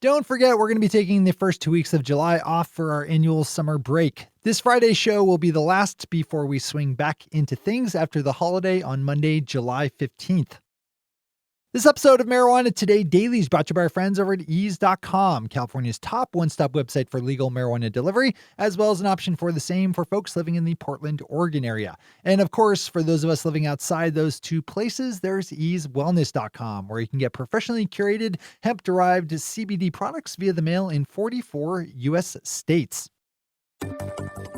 Don't forget, we're going to be taking the first 2 weeks of July off for our annual summer break. This Friday's show will be the last before we swing back into things after the holiday on Monday, July 15th. This episode of Marijuana Today Daily is brought to you by our friends over at ease.com, California's top one-stop website for legal marijuana delivery, as well as an option for the same for folks living in the Portland, Oregon area. And of course, for those of us living outside those two places, there's easewellness.com, where you can get professionally curated hemp-derived CBD products via the mail in 44 U.S. states.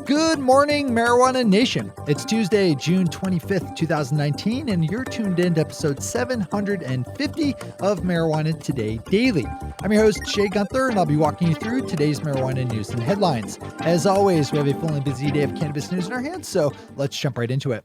Good morning, Marijuana Nation. It's Tuesday, June 25th, 2019, and you're tuned in to episode 750 of Marijuana Today Daily. I'm your host, Shay Gunther, and I'll be walking you through today's marijuana news and headlines. As always, we have a full and busy day of cannabis news in our hands, so let's jump right into it.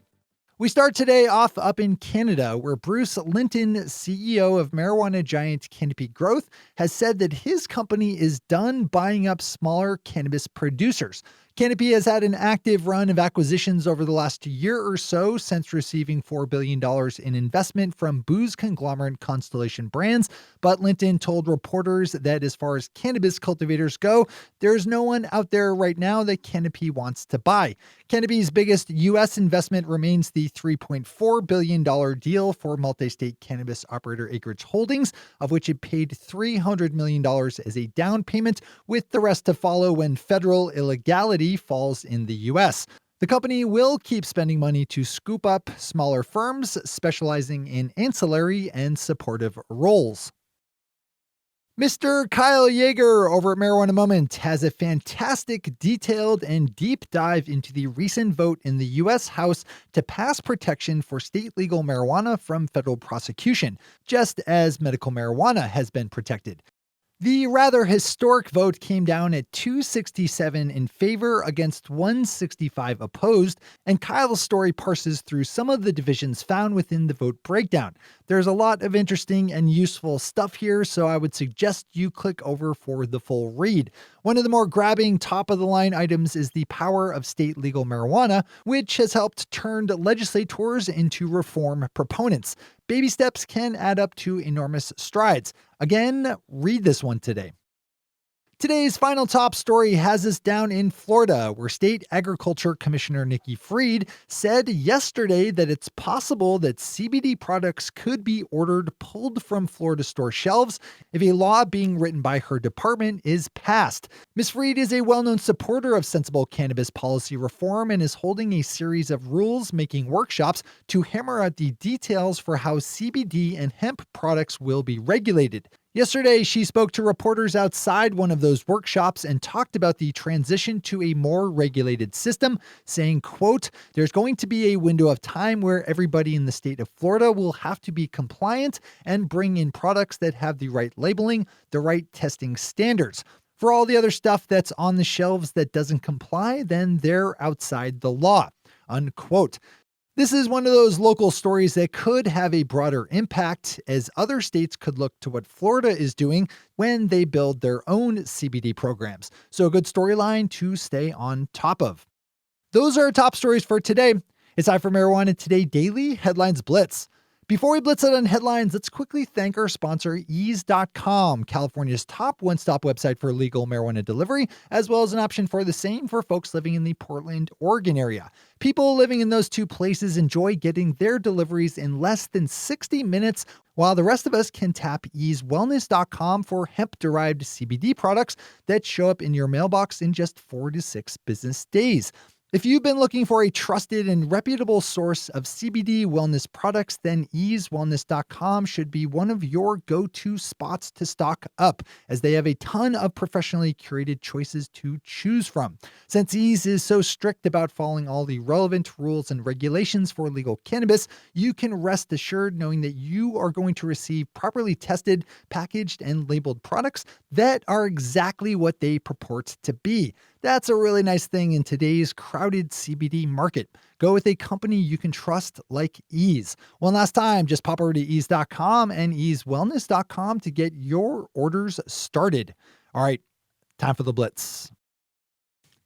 We start today off up in Canada, where Bruce Linton, CEO of marijuana giant Canopy Growth, has said that his company is done buying up smaller cannabis producers. Canopy has had an active run of acquisitions over the last year or so since receiving $4 billion in investment from booze conglomerate Constellation Brands, but Linton told reporters that as far as cannabis cultivators go, there's no one out there right now that Canopy wants to buy. Canopy's biggest U.S. investment remains the $3.4 billion deal for multi-state cannabis operator Acreage Holdings, of which it paid $300 million as a down payment, with the rest to follow when federal illegality falls in the U.S. The company will keep spending money to scoop up smaller firms specializing in ancillary and supportive roles. Mr. Kyle Yeager over at Marijuana Moment has a fantastic, detailed, and deep dive into the recent vote in the U.S. House to pass protection for state legal marijuana from federal prosecution, just as medical marijuana has been protected. The rather historic vote came down at 267 in favor against 165 opposed, and Kyle's story parses through some of the divisions found within the vote breakdown. There's a lot of interesting and useful stuff here, so I would suggest you click over for the full read. One of the more grabbing top-of-the-line items is the power of state legal marijuana, which has helped turn legislators into reform proponents. Baby steps can add up to enormous strides. Again, read this one today. Today's final top story has us down in Florida, where State Agriculture Commissioner Nikki Fried said yesterday that it's possible that CBD products could be ordered pulled from Florida store shelves if a law being written by her department is passed. Ms. Fried is a well-known supporter of sensible cannabis policy reform and is holding a series of rules-making workshops to hammer out the details for how CBD and hemp products will be regulated. Yesterday, she spoke to reporters outside one of those workshops and talked about the transition to a more regulated system, saying, quote, "There's going to be a window of time where everybody in the state of Florida will have to be compliant and bring in products that have the right labeling, the right testing standards. For all the other stuff that's on the shelves that doesn't comply, then they're outside the law," unquote. This is one of those local stories that could have a broader impact, as other states could look to what Florida is doing when they build their own CBD programs. So a good storyline to stay on top of. Those are our top stories for today. It's time for Marijuana Today Daily Headlines Blitz. Before we blitz it on headlines, let's quickly thank our sponsor, ease.com, California's top one-stop website for legal marijuana delivery, as well as an option for the same for folks living in the Portland, Oregon area. People living in those two places enjoy getting their deliveries in less than 60 minutes, while the rest of us can tap easewellness.com for hemp-derived CBD products that show up in your mailbox in just 4 to 6 business days. If you've been looking for a trusted and reputable source of CBD wellness products, then easewellness.com should be one of your go-to spots to stock up, as they have a ton of professionally curated choices to choose from. Since Ease is so strict about following all the relevant rules and regulations for legal cannabis, you can rest assured knowing that you are going to receive properly tested, packaged, and labeled products that are exactly what they purport to be. That's a really nice thing in today's crowded CBD market. Go with a company you can trust like Ease. One last time, just pop over to ease.com and easewellness.com to get your orders started. All right, time for the blitz.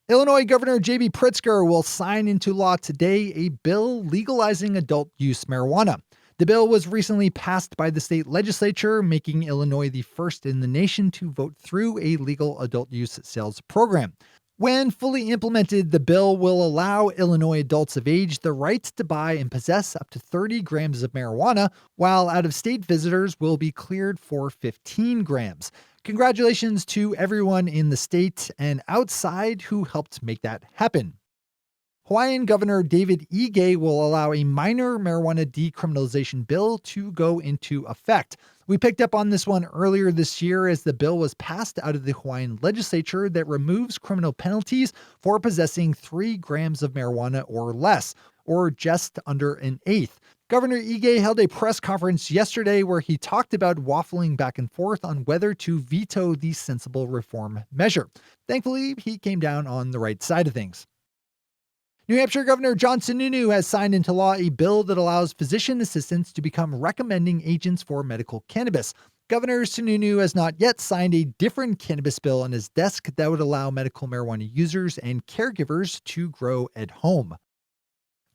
Illinois Governor J.B. Pritzker will sign into law today a bill legalizing adult use marijuana. The bill was recently passed by the state legislature, making Illinois the first in the nation to vote through a legal adult use sales program. When fully implemented, the bill will allow Illinois adults of age the right to buy and possess up to 30 grams of marijuana, while out-of-state visitors will be cleared for 15 grams. Congratulations to everyone in the state and outside who helped make that happen. Hawaiian Governor David Ige will allow a minor marijuana decriminalization bill to go into effect. We picked up on this one earlier this year as the bill was passed out of the Hawaiian legislature that removes criminal penalties for possessing 3 grams of marijuana or less, or just under an eighth. Governor Ige held a press conference yesterday where he talked about waffling back and forth on whether to veto the sensible reform measure. Thankfully, he came down on the right side of things. New Hampshire Governor John Sununu has signed into law a bill that allows physician assistants to become recommending agents for medical cannabis. Governor Sununu has not yet signed a different cannabis bill on his desk that would allow medical marijuana users and caregivers to grow at home.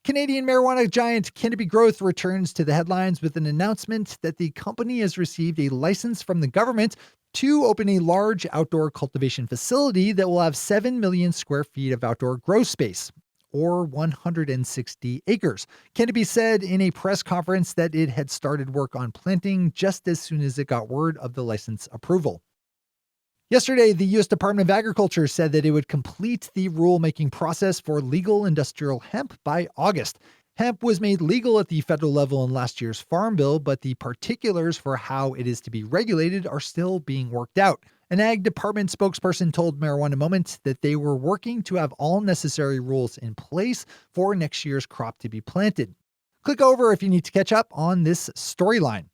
Canadian marijuana giant Canopy Growth returns to the headlines with an announcement that the company has received a license from the government to open a large outdoor cultivation facility that will have 7 million square feet of outdoor grow space, or 160 acres. Canopy said in a press conference that it had started work on planting just as soon as it got word of the license approval. Yesterday, the U.S. Department of Agriculture said that it would complete the rulemaking process for legal industrial hemp by August. Hemp was made legal at the federal level in last year's Farm Bill, but the particulars for how it is to be regulated are still being worked out. An Ag Department spokesperson told Marijuana Moment that they were working to have all necessary rules in place for next year's crop to be planted. Click over if you need to catch up on this storyline.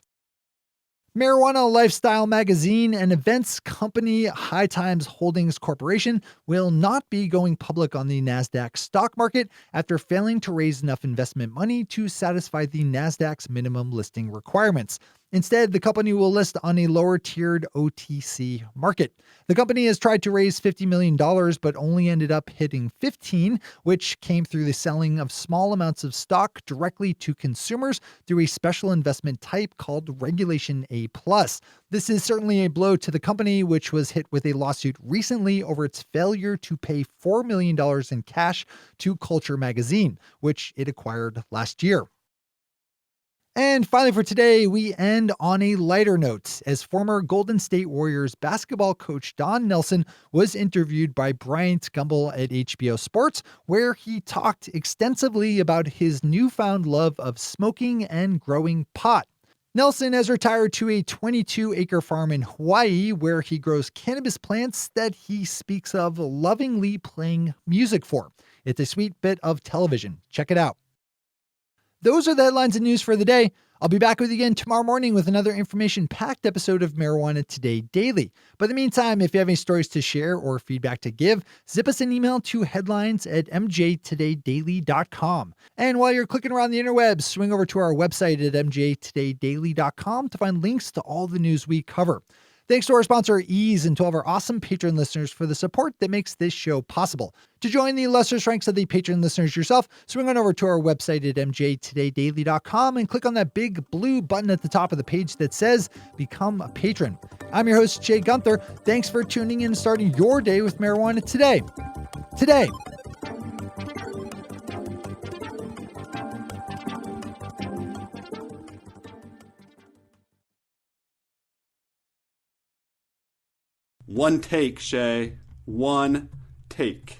Marijuana lifestyle magazine and events company High Times Holdings Corporation will not be going public on the Nasdaq stock market after failing to raise enough investment money to satisfy the Nasdaq's minimum listing requirements. Instead, the company will list on a lower-tiered OTC market. The company has tried to raise $50 million, but only ended up hitting 15, which came through the selling of small amounts of stock directly to consumers through a special investment type called Regulation A+. This is certainly a blow to the company, which was hit with a lawsuit recently over its failure to pay $4 million in cash to Culture magazine, which it acquired last year. And finally for today, we end on a lighter note as former Golden State Warriors basketball coach Don Nelson was interviewed by Bryant Gumbel at HBO Sports, where he talked extensively about his newfound love of smoking and growing pot. Nelson has retired to a 22-acre farm in Hawaii where he grows cannabis plants that he speaks of lovingly playing music for. It's a sweet bit of television. Check it out. Those are the headlines and news for the day. I'll be back with you again tomorrow morning with another information-packed episode of Marijuana Today Daily. But in the meantime, if you have any stories to share or feedback to give, zip us an email to headlines@mjtodaydaily.com. And while you're clicking around the interwebs, swing over to our website at mjtodaydaily.com to find links to all the news we cover. Thanks to our sponsor, Ease, and to all of our awesome Patreon listeners for the support that makes this show possible. To join the illustrious ranks of the Patreon listeners yourself, swing on over to our website at mjtodaydaily.com and click on that big blue button at the top of the page that says Become a Patron. I'm your host, Jay Gunther. Thanks for tuning in and starting your day with Marijuana Today. Today. One take, Shay. One take.